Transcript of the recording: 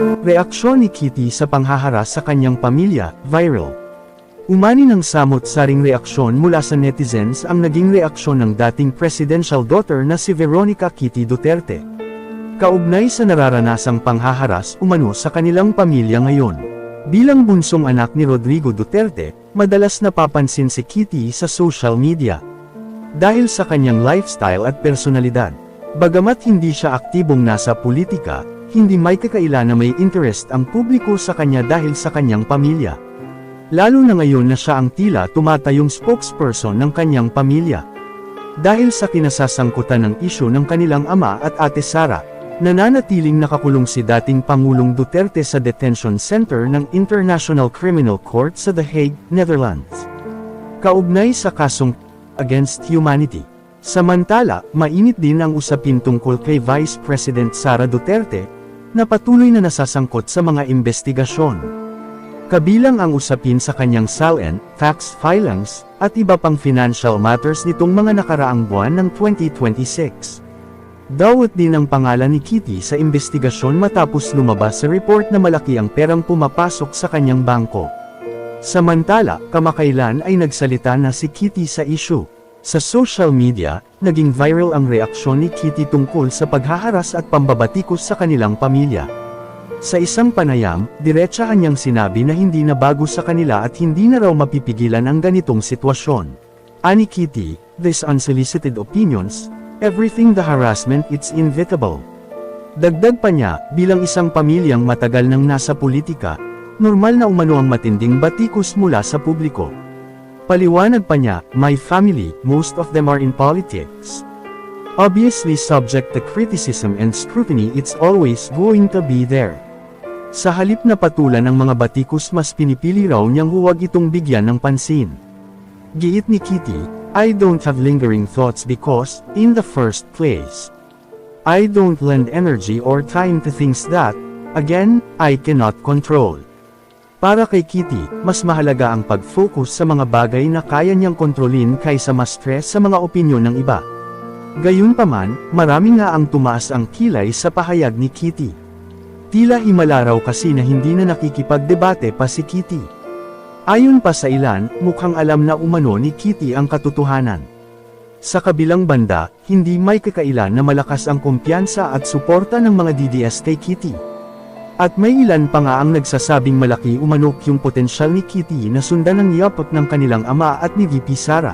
Reaksyon ni Kitty sa panghaharas sa kanyang pamilya, viral. Umani ng samot-saring reaksyon mula sa netizens ang naging reaksyon ng dating presidential daughter na si Veronica Kitty Duterte. Kaugnay sa nararanasang panghaharas umano sa kanilang pamilya ngayon. Bilang bunsong anak ni Rodrigo Duterte, madalas napapansin si Kitty sa social media. Dahil sa kanyang lifestyle at personalidad. Bagamat hindi siya aktibong nasa politika, hindi may kakaila na may interest ang publiko sa kanya dahil sa kanyang pamilya. Lalo na ngayon na siya ang tila tumatayong spokesperson ng kanyang pamilya. Dahil sa kinasasangkutan ng isyu ng kanilang ama at ate Sara, nananatiling nakakulong si dating Pangulong Duterte sa detention center ng International Criminal Court sa The Hague, Netherlands. Kaugnay sa kasong against humanity. Samantala, mainit din ang usapin tungkol kay Vice President Sara Duterte, na patuloy na nasasangkot sa mga investigasyon. Kabilang ang usapin sa kanyang SALN, tax filings, at iba pang financial matters nitong mga nakaraang buwan ng 2026. Dawat din ang pangalan ni Kitty sa investigasyon matapos lumabas sa report na malaki ang perang pumapasok sa kanyang bangko. Samantala, kamakailan ay nagsalita na si Kitty sa issue. Sa social media, naging viral ang reaksyon ni Kitty tungkol sa paghaharas at pambabatikos sa kanilang pamilya. Sa isang panayam, diretsahan niyang sinabi na hindi na bago sa kanila at hindi na raw mapipigilan ang ganitong sitwasyon. Ani Kitty, "These unsolicited opinions, everything the harassment it's inevitable." Dagdag pa niya, bilang isang pamilyang matagal nang nasa politika, normal na umano ang matinding batikos mula sa publiko. Paliwanag pa niya, "My family, most of them are in politics. Obviously subject to criticism and scrutiny, it's always going to be there." Sa halip na patulan ng mga batikos, mas pinipili raw niyang huwag itong bigyan ng pansin. Giit ni Kitty, "I don't have lingering thoughts because, in the first place, I don't lend energy or time to things that, again, I cannot control." Para kay Kitty, mas mahalaga ang pag-focus sa mga bagay na kaya niyang kontrolin kaysa ma-stress sa mga opinyon ng iba. Gayunpaman, marami nga ang tumaas ang kilay sa pahayag ni Kitty. Tila himala raw kasi na hindi na nakikipagdebate pa si Kitty. Ayon pa sa ilan, mukhang alam na umano ni Kitty ang katotohanan. Sa kabilang banda, hindi may kakailan na malakas ang kumpiyansa at suporta ng mga DDS kay Kitty. At may ilan pa nga ang nagsasabing malaki umanok yung potensyal ni Kitty na sundan ng yapak ng kanilang ama at ni VP Sara.